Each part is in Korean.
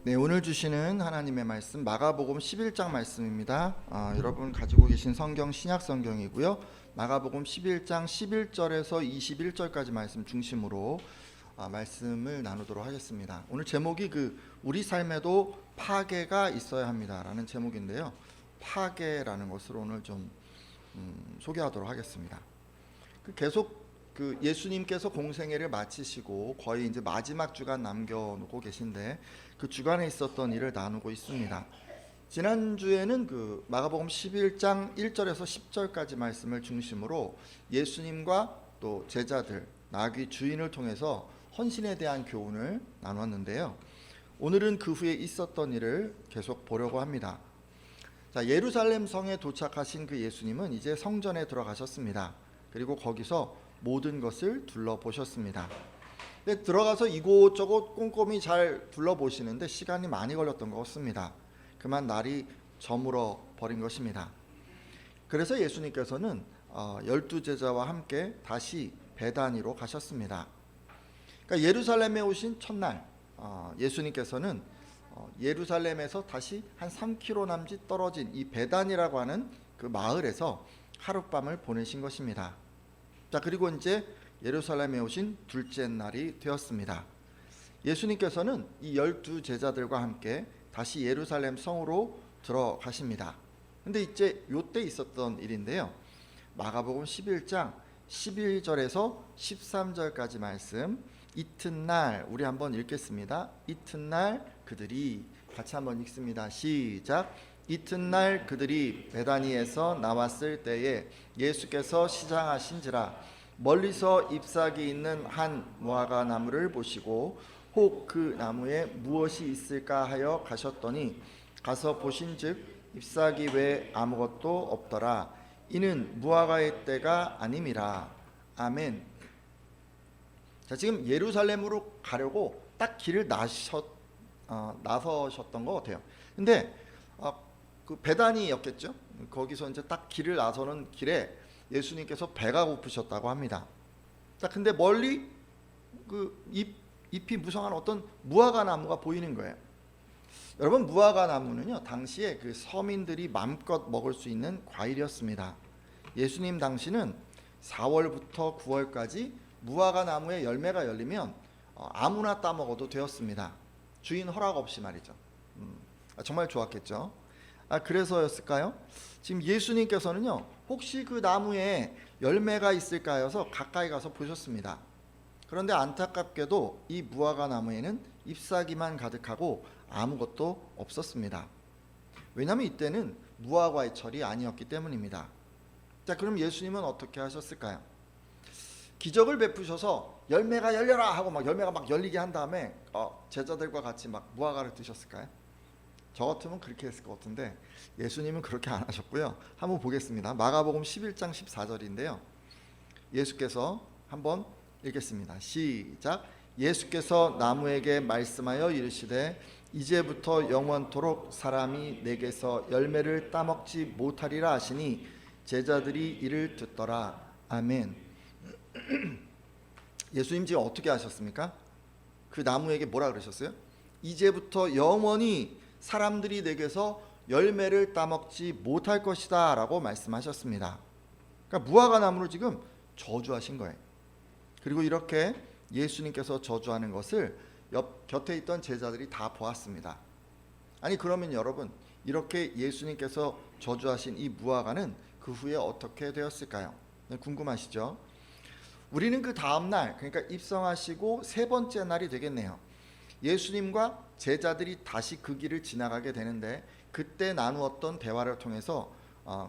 네, 오늘 주시는 하나님의 말씀 마가복음 11장 말씀입니다. 여러분 가지고 계신 성경 신약 성경이고요. 마가복음 11장 11절에서 21절까지 말씀 중심으로 말씀을 나누도록 하겠습니다. 오늘 제목이 우리 삶에도 파괴가 있어야 합니다라는 제목인데요. 파괴라는 것을 오늘 좀 소개하도록 하겠습니다. 계속 예수님께서 공생애를 마치시고 거의 이제 마지막 주간 남겨놓고 계신데 그 주간에 있었던 일을 나누고 있습니다. 지난주에는 마가복음 11장 1절에서 10절까지 말씀을 중심으로 예수님과 또 제자들, 나귀 주인을 통해서 헌신에 대한 교훈을 나눴는데요. 오늘은 그 후에 있었던 일을 계속 보려고 합니다. 자, 예루살렘 성에 도착하신 그 예수님은 이제 성전에 들어가셨습니다. 그리고 거기서 모든 것을 둘러보셨습니다. 근데 들어가서 이곳저곳 꼼꼼히 잘 둘러보시는데 시간이 많이 걸렸던 것 같습니다. 그만 날이 저물어 버린 것입니다. 그래서 예수님께서는 12제자와 함께 다시 베다니로 가셨습니다. 그러니까 예루살렘에 오신 첫날 예수님께서는 예루살렘에서 다시 한 3km 남짓 떨어진 이 베다니라고 하는 그 마을에서 하룻밤을 보내신 것입니다. 자, 그리고 이제 예루살렘에 오신 둘째 날이 되었습니다. 예수님께서는 이 12제자들과 함께 다시 예루살렘 성으로 들어가십니다. 근데 이제 요때 있었던 일인데요. 마가복음 11장 11절에서 13절까지 말씀, 이튿날 우리 한번 읽겠습니다. 이튿날 그들이 같이 한번 읽습니다. 시작. 이튿날 그들이 베다니에서 나왔을 때에 예수께서 시장하신지라 멀리서 잎사귀 있는 한 무화과 나무를 보시고 혹 그 나무에 무엇이 있을까 하여 가셨더니 가서 보신즉 잎사귀 외에 아무것도 없더라. 이는 무화과의 때가 아님이라. 아멘. 자, 지금 예루살렘으로 가려고 딱 길을 나서셨던 것 같아요. 근데 그 베다니였겠죠. 거기서 이제 딱 길을 나서는 길에 예수님께서 배가 고프셨다고 합니다. 자, 근데 멀리 잎이 무성한 어떤 무화과 나무가 보이는 거예요. 여러분, 무화과 나무는요 당시에 그 서민들이 마음껏 먹을 수 있는 과일이었습니다. 예수님 당시는 4월부터 9월까지 무화과 나무에 열매가 열리면 아무나 따먹어도 되었습니다. 주인 허락 없이 말이죠. 정말 좋았겠죠. 그래서였을까요? 지금 예수님께서는요 혹시 그 나무에 열매가 있을까 해서 가까이 가서 보셨습니다. 그런데 안타깝게도 이 무화과 나무에는 잎사귀만 가득하고 아무것도 없었습니다. 왜냐하면 이때는 무화과의 철이 아니었기 때문입니다. 자, 그럼 예수님은 어떻게 하셨을까요? 기적을 베푸셔서 열매가 열려라 하고 열매가 막 열리게 한 다음에 제자들과 같이 무화과를 드셨을까요? 저 같으면 그렇게 했을 것 같은데 예수님은 그렇게 안 하셨고요. 한번 보겠습니다. 마가복음 11장 14절인데요. 예수께서 한번 읽겠습니다. 시작. 예수께서 나무에게 말씀하여 이르시되 이제부터 영원토록 사람이 내게서 열매를 따먹지 못하리라 하시니 제자들이 이를 듣더라. 아멘. 예수님 지금 어떻게 하셨습니까? 그 나무에게 뭐라 그러셨어요? 이제부터 영원히 사람들이 내게서 열매를 따먹지 못할 것이다 라고 말씀하셨습니다. 그러니까 무화과 나무를 지금 저주하신 거예요. 그리고 이렇게 예수님께서 저주하는 것을 곁에 있던 제자들이 다 보았습니다. 아니, 그러면 여러분, 이렇게 예수님께서 저주하신 이 무화과는 그 후에 어떻게 되었을까요? 궁금하시죠? 우리는 그 다음날, 그러니까 입성하시고 세 번째 날이 되겠네요. 예수님과 제자들이 다시 그 길을 지나가게 되는데 그때 나누었던 대화를 통해서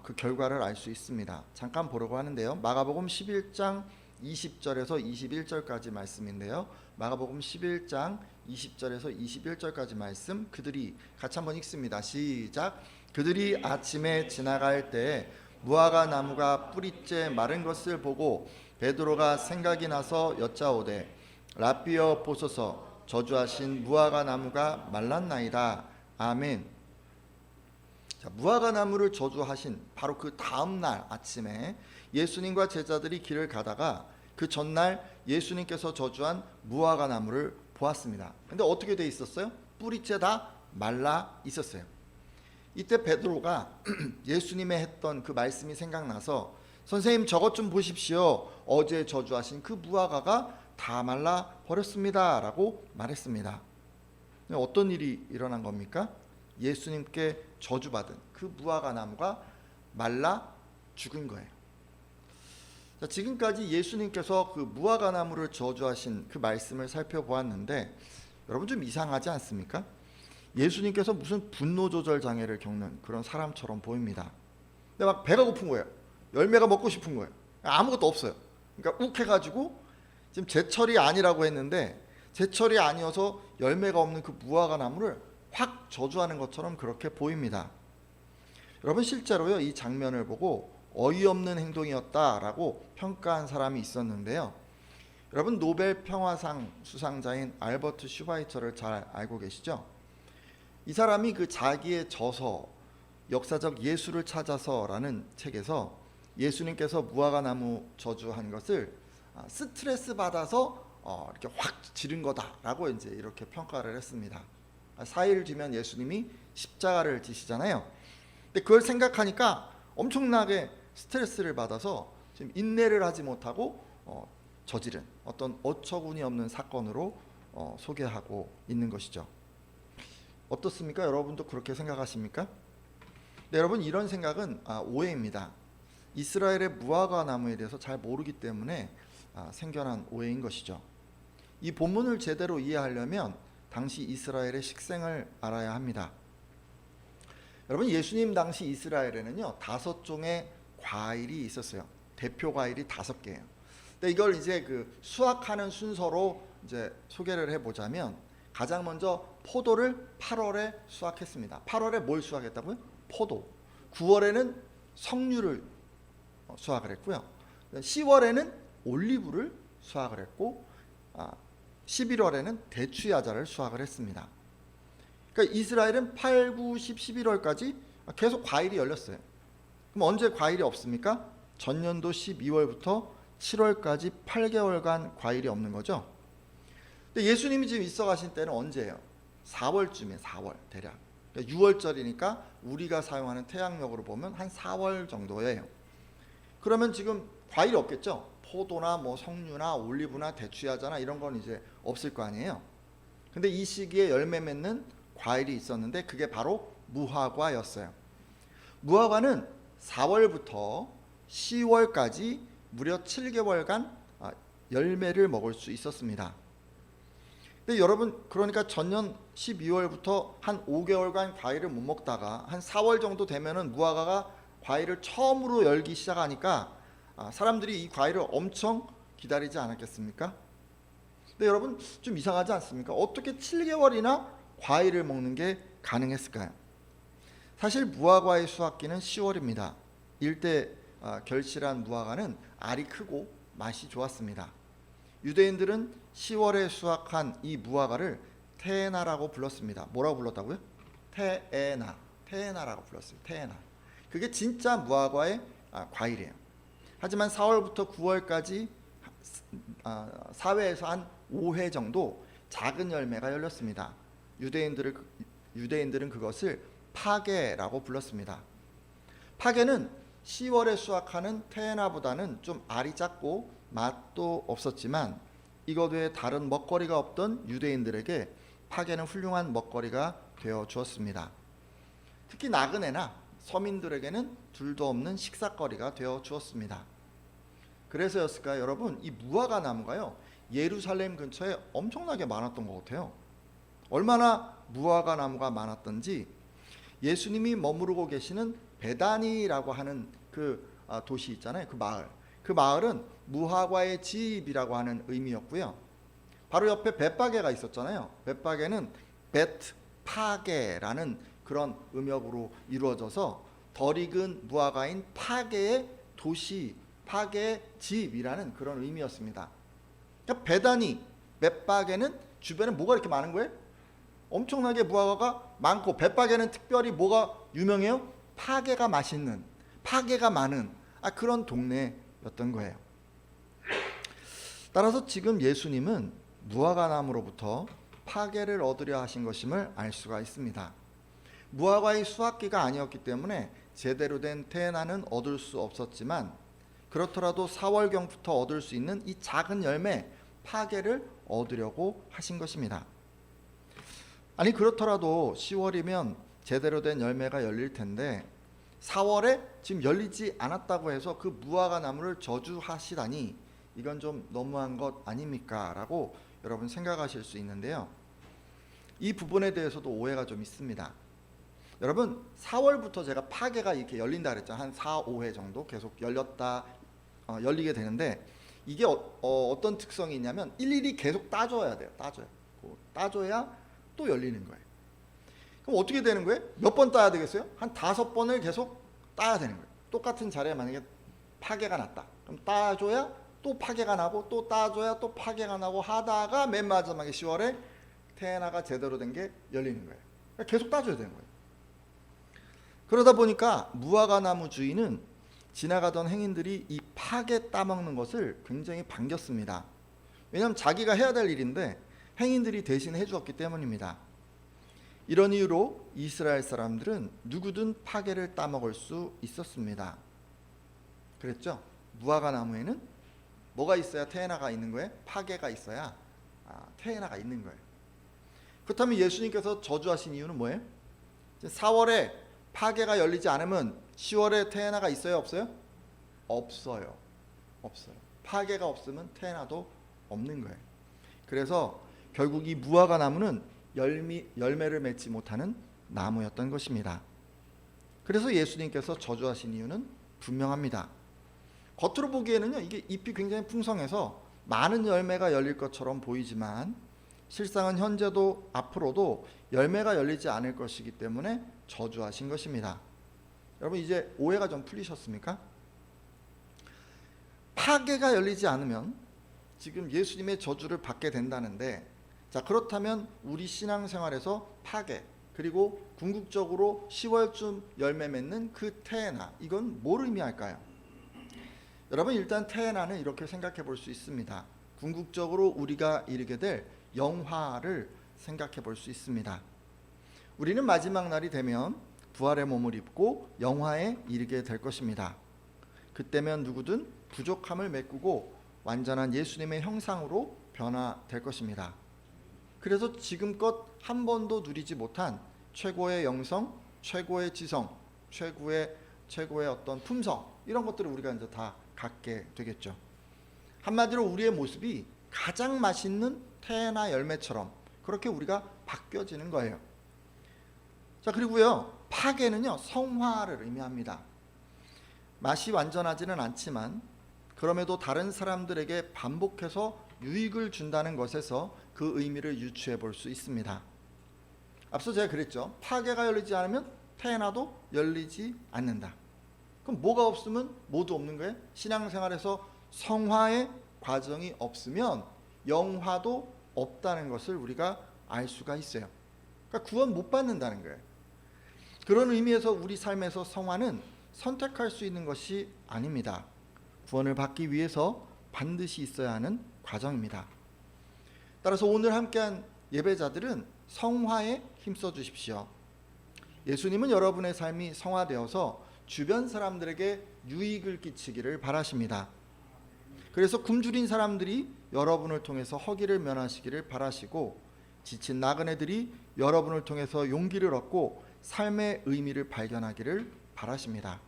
그 결과를 알 수 있습니다. 잠깐 보려고 하는데요. 마가복음 11장 20절에서 21절까지 말씀인데요. 마가복음 11장 20절에서 21절까지 말씀, 그들이 같이 한번 읽습니다. 시작. 그들이 아침에 지나갈 때 무화과 나무가 뿌리째 마른 것을 보고 베드로가 생각이 나서 여짜오되 라삐어 보소서 저주하신 무화과 나무가 말랐나이다. 아멘. 자, 무화과 나무를 저주하신 바로 그 다음 날 아침에 예수님과 제자들이 길을 가다가 그 전날 예수님께서 저주한 무화과 나무를 보았습니다. 근데 어떻게 돼 있었어요? 뿌리째 다 말라 있었어요. 이때 베드로가 예수님의 했던 그 말씀이 생각나서 선생님 저것 좀 보십시오. 어제 저주하신 그 무화과가 다 말라 버렸습니다 라고 말했습니다. 어떤 일이 일어난 겁니까? 예수님께 저주받은 그 무화과 나무가 말라 죽은 거예요. 자, 지금까지 예수님께서 그 무화과 나무를 저주하신 그 말씀을 살펴보았는데 여러분 좀 이상하지 않습니까? 예수님께서 무슨 분노 조절 장애를 겪는 그런 사람처럼 보입니다. 근데 막 배가 고픈 거예요. 열매가 먹고 싶은 거예요. 아무것도 없어요. 그러니까 욱해가지고 지금 제철이 아니라고 했는데 제철이 아니어서 열매가 없는 그 무화과 나무를 확 저주하는 것처럼 그렇게 보입니다. 여러분 실제로요 이 장면을 보고 어이없는 행동이었다라고 평가한 사람이 있었는데요. 여러분 노벨 평화상 수상자인 알버트 슈바이처를 잘 알고 계시죠? 이 사람이 그 자기의 저서 역사적 예수를 찾아서라는 책에서 예수님께서 무화과 나무 저주한 것을 스트레스 받아서 이렇게 확 지른 거다라고 이제 이렇게 평가를 했습니다. 4일 뒤면 예수님이 십자가를 지시잖아요. 근데 그걸 생각하니까 엄청나게 스트레스를 받아서 지금 인내를 하지 못하고 저지른 어떤 어처구니 없는 사건으로 소개하고 있는 것이죠. 어떻습니까? 여러분도 그렇게 생각하십니까? 네, 여러분 이런 생각은 오해입니다. 이스라엘의 무화과 나무에 대해서 잘 모르기 때문에 생겨난 오해인 것이죠. 이 본문을 제대로 이해하려면 당시 이스라엘의 식생을 알아야 합니다. 여러분 예수님 당시 이스라엘에는요 5종의 과일이 있었어요. 대표 과일이 5개예요. 근데 이걸 이제 그 수확하는 순서로 이제 소개를 해보자면 가장 먼저 포도를 8월에 수확했습니다. 8월에 뭘 수확했다고요? 포도. 9월에는 석류를 수확을 했고요. 10월에는 올리브를 수확을 했고 11월에는 대추야자를 수확을 했습니다. 그러니까 이스라엘은 8, 9, 10, 11월까지 계속 과일이 열렸어요. 그럼 언제 과일이 없습니까? 전년도 12월부터 7월까지 8개월간 과일이 없는 거죠. 근데 예수님이 지금 있어 가신 때는 언제예요? 4월쯤에 4월 대략. 그러니까 6월절이니까 우리가 사용하는 태양력으로 보면 한 4월 정도예요. 그러면 지금 과일이 없겠죠? 포도나 뭐 석류나 올리브나 대추야자나 이런 건 이제 없을 거 아니에요. 근데 이 시기에 열매 맺는 과일이 있었는데 그게 바로 무화과였어요. 무화과는 4월부터 10월까지 무려 7개월간 열매를 먹을 수 있었습니다. 근데 여러분 그러니까 전년 12월부터 한 5개월간 과일을 못 먹다가 한 4월 정도 되면은 무화과가 과일을 처음으로 열기 시작하니까 사람들이 이 과일을 엄청 기다리지 않았겠습니까? 근데 여러분 좀 이상하지 않습니까? 어떻게 7개월이나 과일을 먹는 게 가능했을까요? 사실 무화과의 수확기는 10월입니다. 일대 결실한 무화과는 알이 크고 맛이 좋았습니다. 유대인들은 10월에 수확한 이 무화과를 테에나라고 불렀습니다. 뭐라고 불렀다고요? 테에나라고 불렀어요. 테에나. 그게 진짜 무화과의 과일이에요. 하지만 4월부터 9월까지 4회에서 한 5회 정도 작은 열매가 열렸습니다. 유대인들은 그것을 파게라고 불렀습니다. 파게는 10월에 수확하는 테에나보다는 좀 알이 작고 맛도 없었지만 이것 외에 다른 먹거리가 없던 유대인들에게 파게는 훌륭한 먹거리가 되어 주었습니다. 특히 나그네나 서민들에게는 둘도 없는 식사거리가 되어 주었습니다. 그래서였을까요, 여러분? 이 무화과 나무가요 예루살렘 근처에 엄청나게 많았던 것 같아요. 얼마나 무화과 나무가 많았던지 예수님이 머무르고 계시는 베다니라고 하는 그 도시 있잖아요. 그 마을은 무화과의 집이라고 하는 의미였고요. 바로 옆에 벳바게가 있었잖아요. 벳바게는 벳파게라는 그런 음역으로 이루어져서 덜 익은 무화과인 파게의 도시, 파게의 집이라는 그런 의미였습니다. 그러니까 베다니, 벳바게는 주변에 뭐가 이렇게 많은 거예요? 엄청나게 무화과가 많고 벳바게는 특별히 뭐가 유명해요? 파게가 맛있는, 파게가 많은 그런 동네였던 거예요. 따라서 지금 예수님은 무화과 나무로부터 파괴를 얻으려 하신 것임을 알 수가 있습니다. 무화과의 수확기가 아니었기 때문에 제대로 된 태에나는 얻을 수 없었지만, 그렇더라도 4월경부터 얻을 수 있는 이 작은 열매 파괴를 얻으려고 하신 것입니다. 아니, 그렇더라도 10월이면 제대로 된 열매가 열릴 텐데 4월에 지금 열리지 않았다고 해서 그 무화과 나무를 저주하시다니 이건 좀 너무한 것 아닙니까? 라고 여러분 생각하실 수 있는데요. 이 부분에 대해서도 오해가 좀 있습니다. 여러분, 4월부터 제가 파괴가 이렇게 열린다 그랬죠. 한 4, 5회 정도 계속 열리게 되는데, 이게 어떤 특성이 있냐면 일일이 계속 따줘야 돼요. 따줘야 또 열리는 거예요. 그럼 어떻게 되는 거예요? 몇 번 따야 되겠어요? 한 5번을 계속 따야 되는 거예요. 똑같은 자리에 만약에 파괴가 났다. 그럼 따줘야 또 파괴가 나고, 또 따줘야 또 파괴가 나고 하다가 맨 마지막에 10월에 태에나가 제대로 된 게 열리는 거예요. 그러니까 계속 따줘야 되는 거예요. 그러다 보니까 무화과 나무 주인은 지나가던 행인들이 이 파괴 따먹는 것을 굉장히 반겼습니다. 왜냐하면 자기가 해야 될 일인데 행인들이 대신 해주었기 때문입니다. 이런 이유로 이스라엘 사람들은 누구든 파괴를 따먹을 수 있었습니다. 그랬죠? 무화과 나무에는 뭐가 있어야 태에나가 있는 거예요? 파괴가 있어야 태에나가 있는 거예요. 그렇다면 예수님께서 저주하신 이유는 뭐예요? 4월에 파괴가 열리지 않으면 10월에 태에나가 있어요? 없어요? 없어요. 파괴가 없으면 태에나도 없는 거예요. 그래서 결국 이 무화과 나무는 열매를 맺지 못하는 나무였던 것입니다. 그래서 예수님께서 저주하신 이유는 분명합니다. 겉으로 보기에는요, 이게 잎이 굉장히 풍성해서 많은 열매가 열릴 것처럼 보이지만 실상은 현재도 앞으로도 열매가 열리지 않을 것이기 때문에 저주하신 것입니다. 여러분, 이제 오해가 좀 풀리셨습니까? 파괴가 열리지 않으면 지금 예수님의 저주를 받게 된다는데, 자, 그렇다면 우리 신앙생활에서 파괴, 그리고 궁극적으로 10월쯤 열매 맺는 그 태에나, 이건 뭘 의미할까요? 여러분, 일단 태에나는 이렇게 생각해 볼 수 있습니다. 궁극적으로 우리가 이르게 될 영화를 생각해 볼 수 있습니다. 우리는 마지막 날이 되면 부활의 몸을 입고 영화에 이르게 될 것입니다. 그때면 누구든 부족함을 메꾸고 완전한 예수님의 형상으로 변화될 것입니다. 그래서 지금껏 한 번도 누리지 못한 최고의 영성, 최고의 지성, 최고의 어떤 품성, 이런 것들을 우리가 이제 다 갖게 되겠죠. 한마디로 우리의 모습이 가장 맛있는 태에나 열매처럼 그렇게 우리가 바뀌어지는 거예요. 자, 그리고요, 파괴는요, 성화를 의미합니다. 맛이 완전하지는 않지만 그럼에도 다른 사람들에게 반복해서 유익을 준다는 것에서 그 의미를 유추해 볼 수 있습니다. 앞서 제가 그랬죠. 파괴가 열리지 않으면 태에나도 열리지 않는다. 그럼 뭐가 없으면 모두 없는 거예요? 신앙생활에서 성화의 과정이 없으면 영화도 없다는 것을 우리가 알 수가 있어요. 그러니까 구원 못 받는다는 거예요. 그런 의미에서 우리 삶에서 성화는 선택할 수 있는 것이 아닙니다. 구원을 받기 위해서 반드시 있어야 하는 과정입니다. 따라서 오늘 함께한 예배자들은 성화에 힘써 주십시오. 예수님은 여러분의 삶이 성화되어서 주변 사람들에게 유익을 끼치기를 바라십니다. 그래서 굶주린 사람들이 여러분을 통해서 허기를 면하시기를 바라시고, 지친 나그네들이 여러분을 통해서 용기를 얻고 삶의 의미를 발견하기를 바라십니다.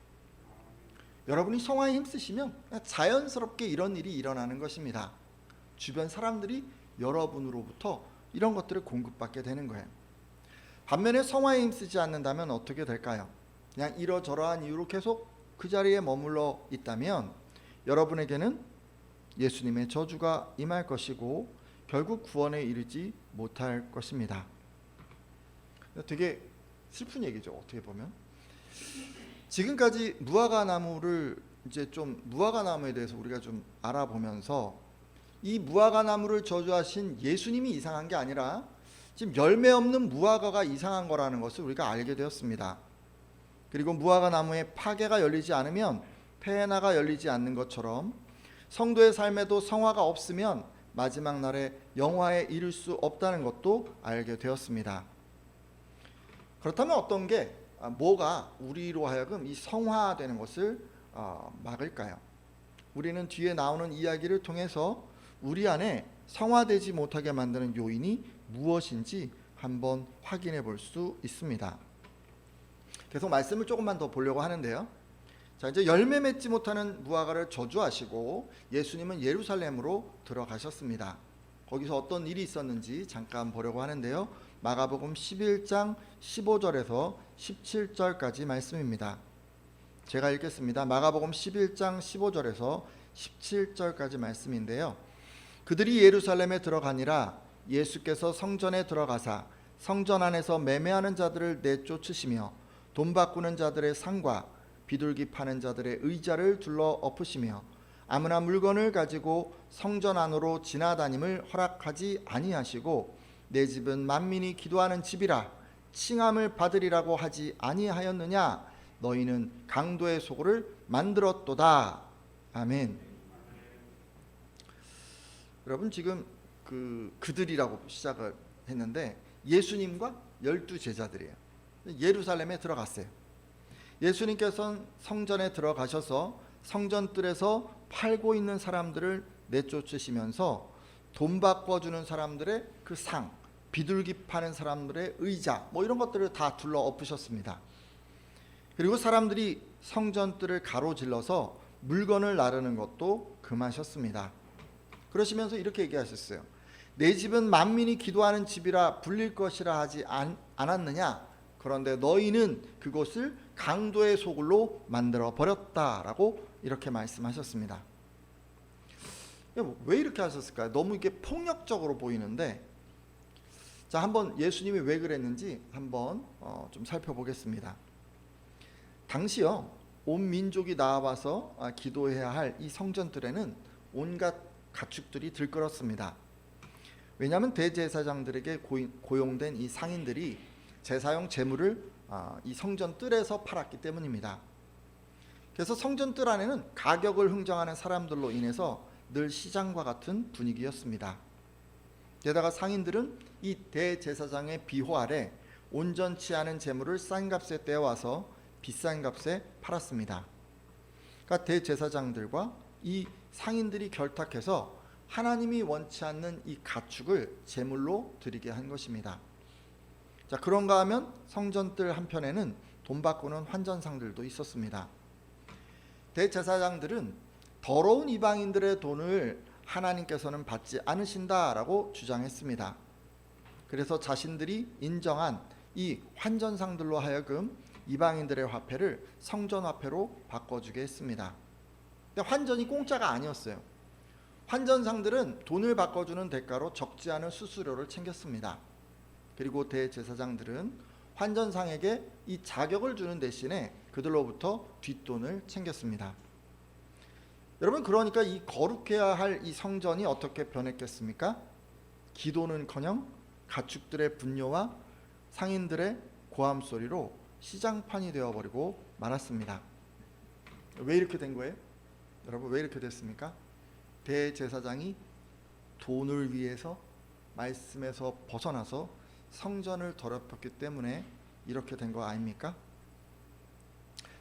여러분이 성화에 힘쓰시면 자연스럽게 이런 일이 일어나는 것입니다. 주변 사람들이 여러분으로부터 이런 것들을 공급받게 되는 거예요. 반면에 성화에 힘쓰지 않는다면 어떻게 될까요? 그냥 이러저러한 이유로 계속 그 자리에 머물러 있다면 여러분에게는 예수님의 저주가 임할 것이고 결국 구원에 이르지 못할 것입니다. 되게 슬픈 얘기죠, 어떻게 보면. 지금까지 무화과 나무를 이제 좀 무화과 나무에 대해서 우리가 좀 알아보면서 이 무화과 나무를 저주하신 예수님이 이상한 게 아니라 지금 열매 없는 무화과가 이상한 거라는 것을 우리가 알게 되었습니다. 그리고 무화과 나무에 파괴가 열리지 않으면 태에나가 열리지 않는 것처럼 성도의 삶에도 성화가 없으면 마지막 날에 영화에 이를 수 없다는 것도 알게 되었습니다. 그렇다면 어떤 게 뭐가 우리로 하여금 이 성화되는 것을 막을까요? 우리는 뒤에 나오는 이야기를 통해서 우리 안에 성화되지 못하게 만드는 요인이 무엇인지 한번 확인해 볼 수 있습니다. 계속 말씀을 조금만 더 보려고 하는데요. 자, 이제 열매 맺지 못하는 무화과를 저주하시고 예수님은 예루살렘으로 들어가셨습니다. 거기서 어떤 일이 있었는지 잠깐 보려고 하는데요. 마가복음 11장 15절에서 17절까지 말씀입니다. 제가 읽겠습니다. 마가복음 11장 15절에서 17절까지 말씀인데요. 그들이 예루살렘에 들어가니라 예수께서 성전에 들어가사 성전 안에서 매매하는 자들을 내쫓으시며 돈 바꾸는 자들의 상과 비둘기 파는 자들의 의자를 둘러 엎으시며 아무나 물건을 가지고 성전 안으로 지나다님을 허락하지 아니하시고 내 집은 만민이 기도하는 집이라 칭함을 받으리라고 하지 아니하였느냐 너희는 강도의 소굴을 만들었도다. 아멘. 여러분 지금 그들이라고 시작을 했는데 예수님과 12제자들이에요. 예루살렘에 들어갔어요. 예수님께서는 성전에 들어가셔서 성전뜰에서 팔고 있는 사람들을 내쫓으시면서 돈 바꿔주는 사람들의 그 상, 비둘기 파는 사람들의 의자 이런 것들을 다 둘러 엎으셨습니다. 그리고 사람들이 성전뜰을 가로질러서 물건을 나르는 것도 금하셨습니다. 그러시면서 이렇게 얘기하셨어요. 내 집은 만민이 기도하는 집이라 불릴 것이라 하지 않았느냐? 그런데 너희는 그곳을 강도의 소굴로 만들어 버렸다라고 이렇게 말씀하셨습니다. 왜 이렇게 하셨을까요? 너무 이게 폭력적으로 보이는데, 자, 한번 예수님이 왜 그랬는지 한번 좀 살펴보겠습니다. 당시요 온 민족이 나와서 기도해야 할 이 성전들에는 온갖 가축들이 들끓었습니다. 왜냐하면 대제사장들에게 고용된 이 상인들이 제사용 제물을 이 성전 뜰에서 팔았기 때문입니다. 그래서 성전 뜰 안에는 가격을 흥정하는 사람들로 인해서 늘 시장과 같은 분위기였습니다. 게다가 상인들은 이 대제사장의 비호 아래 온전치 않은 제물을 싼 값에 떼어와서 비싼 값에 팔았습니다. 그러니까 대제사장들과 이 상인들이 결탁해서 하나님이 원치 않는 이 가축을 제물로 드리게 한 것입니다. 자, 그런가 하면 성전뜰 한편에는 돈 바꾸는 환전상들도 있었습니다. 대제사장들은 더러운 이방인들의 돈을 하나님께서는 받지 않으신다라고 주장했습니다. 그래서 자신들이 인정한 이 환전상들로 하여금 이방인들의 화폐를 성전화폐로 바꿔주게 했습니다. 근데 환전이 공짜가 아니었어요. 환전상들은 돈을 바꿔주는 대가로 적지 않은 수수료를 챙겼습니다. 그리고 대제사장들은 환전상에게 이 자격을 주는 대신에 그들로부터 뒷돈을 챙겼습니다. 여러분, 그러니까 이 거룩해야 할 이 성전이 어떻게 변했겠습니까? 기도는커녕 가축들의 분뇨와 상인들의 고함 소리로 시장판이 되어버리고 말았습니다. 왜 이렇게 된 거예요? 여러분, 왜 이렇게 됐습니까? 대제사장이 돈을 위해서 말씀에서 벗어나서 성전을 더럽혔기 때문에 이렇게 된 거 아닙니까?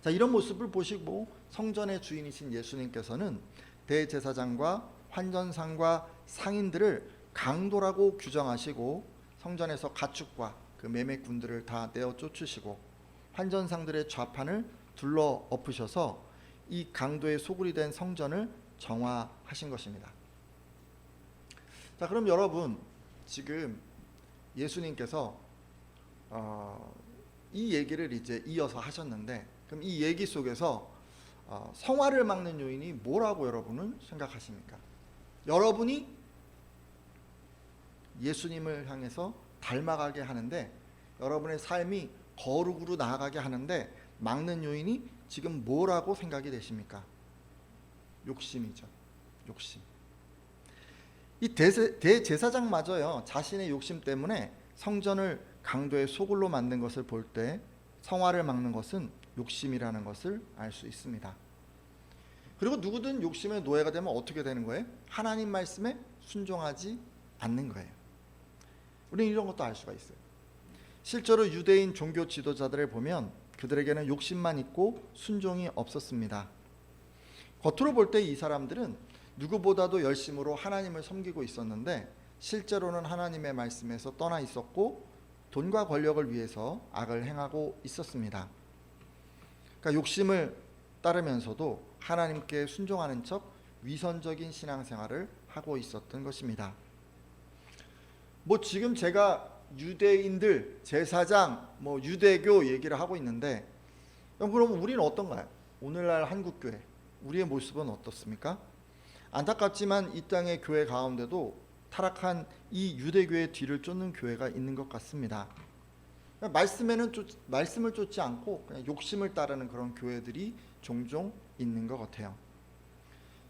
자, 이런 모습을 보시고 성전의 주인이신 예수님께서는 대제사장과 환전상과 상인들을 강도라고 규정하시고 성전에서 가축과 그 매매꾼들을 다 내어 쫓으시고 환전상들의 좌판을 둘러 엎으셔서 이 강도의 소굴이 된 성전을 정화하신 것입니다. 자, 그럼 여러분, 지금 예수님께서 이 얘기를 이제 이어서 하셨는데, 그럼 이 얘기 속에서 성화를 막는 요인이 뭐라고 여러분은 생각하십니까? 여러분이 예수님을 향해서 닮아가게 하는데, 여러분의 삶이 거룩으로 나아가게 하는데 막는 요인이 지금 뭐라고 생각이 되십니까? 욕심이죠. 욕심. 이 대제사장마저요 자신의 욕심 때문에 성전을 강도의 소굴로 만든 것을 볼 때 성화를 막는 것은 욕심이라는 것을 알 수 있습니다. 그리고 누구든 욕심의 노예가 되면 어떻게 되는 거예요? 하나님 말씀에 순종하지 않는 거예요. 우리는 이런 것도 알 수가 있어요. 실제로 유대인 종교 지도자들을 보면 그들에게는 욕심만 있고 순종이 없었습니다. 겉으로 볼 때 이 사람들은 누구보다도 열심으로 하나님을 섬기고 있었는데 실제로는 하나님의 말씀에서 떠나 있었고 돈과 권력을 위해서 악을 행하고 있었습니다. 그러니까 욕심을 따르면서도 하나님께 순종하는 척 위선적인 신앙생활을 하고 있었던 것입니다. 지금 제가 유대인들, 제사장, 유대교 얘기를 하고 있는데 그럼 우리는 어떤가요? 오늘날 한국교회, 우리의 모습은 어떻습니까? 안타깝지만 이 땅의 교회 가운데도 타락한 이 유대교의 뒤를 쫓는 교회가 있는 것 같습니다. 말씀을 쫓지 않고 그냥 욕심을 따르는 그런 교회들이 종종 있는 것 같아요.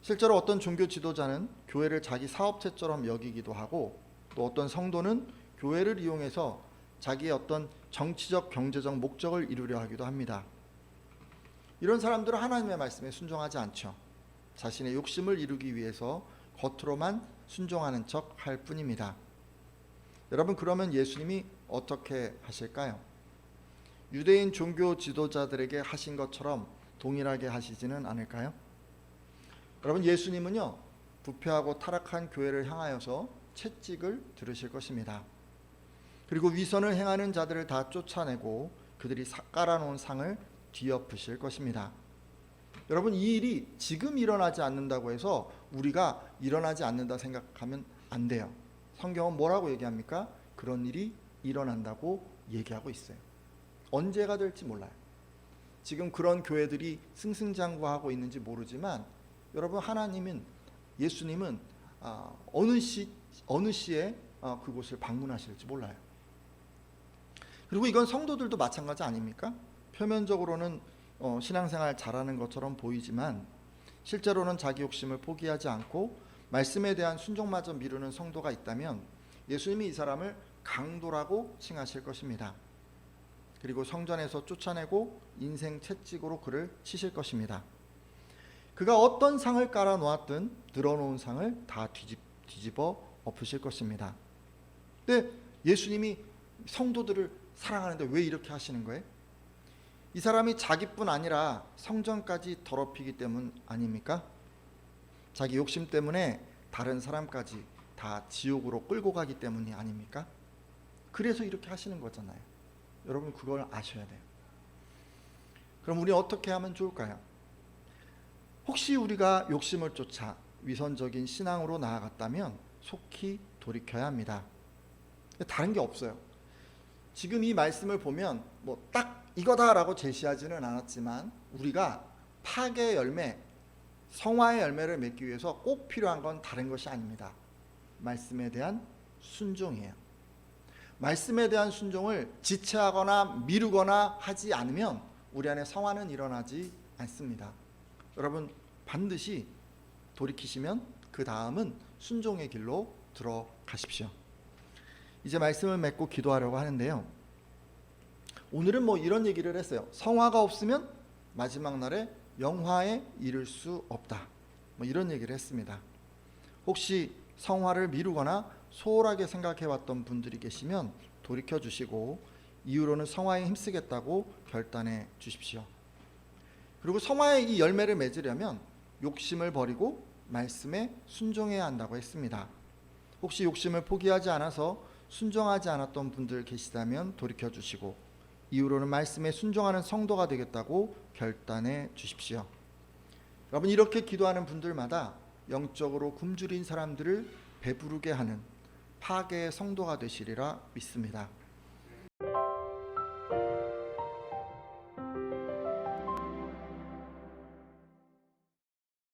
실제로 어떤 종교 지도자는 교회를 자기 사업체처럼 여기기도 하고 또 어떤 성도는 교회를 이용해서 자기의 어떤 정치적, 경제적 목적을 이루려 하기도 합니다. 이런 사람들은 하나님의 말씀에 순종하지 않죠. 자신의 욕심을 이루기 위해서 겉으로만 순종하는 척 할 뿐입니다. 여러분, 그러면 예수님이 어떻게 하실까요? 유대인 종교 지도자들에게 하신 것처럼 동일하게 하시지는 않을까요? 여러분, 예수님은요, 부패하고 타락한 교회를 향하여서 채찍을 들으실 것입니다. 그리고 위선을 행하는 자들을 다 쫓아내고 그들이 깔아놓은 상을 뒤엎으실 것입니다. 여러분, 이 일이 지금 일어나지 않는다고 해서 우리가 일어나지 않는다 생각하면 안 돼요. 성경은 뭐라고 얘기합니까? 그런 일이 일어난다고 얘기하고 있어요. 언제가 될지 몰라요. 지금 그런 교회들이 승승장구하고 있는지 모르지만 여러분, 예수님은 어느 시에 그곳을 방문하실지 몰라요. 그리고 이건 성도들도 마찬가지 아닙니까? 표면적으로는 신앙생활 잘하는 것처럼 보이지만 실제로는 자기 욕심을 포기하지 않고 말씀에 대한 순종마저 미루는 성도가 있다면 예수님이 이 사람을 강도라고 칭하실 것입니다. 그리고 성전에서 쫓아내고 인생 채찍으로 그를 치실 것입니다. 그가 어떤 상을 깔아놓았든 들어놓은 상을 다 뒤집어 엎으실 것입니다. 근데 예수님이 성도들을 사랑하는데 왜 이렇게 하시는 거예요? 이 사람이 자기뿐 아니라 성전까지 더럽히기 때문 아닙니까? 자기 욕심 때문에 다른 사람까지 다 지옥으로 끌고 가기 때문이 아닙니까? 그래서 이렇게 하시는 거잖아요. 여러분, 그걸 아셔야 돼요. 그럼 우리 어떻게 하면 좋을까요? 혹시 우리가 욕심을 쫓아 위선적인 신앙으로 나아갔다면 속히 돌이켜야 합니다. 다른 게 없어요. 지금 이 말씀을 보면 딱 이거다라고 제시하지는 않았지만 우리가 파괴의 열매, 성화의 열매를 맺기 위해서 꼭 필요한 건 다른 것이 아닙니다. 말씀에 대한 순종이에요. 말씀에 대한 순종을 지체하거나 미루거나 하지 않으면 우리 안에 성화는 일어나지 않습니다. 여러분, 반드시 돌이키시면 그 다음은 순종의 길로 들어가십시오. 이제 말씀을 맺고 기도하려고 하는데요. 오늘은 이런 얘기를 했어요. 성화가 없으면 마지막 날에 영화에 이를 수 없다. 이런 얘기를 했습니다. 혹시 성화를 미루거나 소홀하게 생각해왔던 분들이 계시면 돌이켜 주시고 이후로는 성화에 힘쓰겠다고 결단해 주십시오. 그리고 성화의 이 열매를 맺으려면 욕심을 버리고 말씀에 순종해야 한다고 했습니다. 혹시 욕심을 포기하지 않아서 순종하지 않았던 분들 계시다면 돌이켜 주시고 이후로는 말씀에 순종하는 성도가 되겠다고 결단해 주십시오. 여러분, 이렇게 기도하는 분들마다 영적으로 굶주린 사람들을 배부르게 하는 파괴의 성도가 되시리라 믿습니다.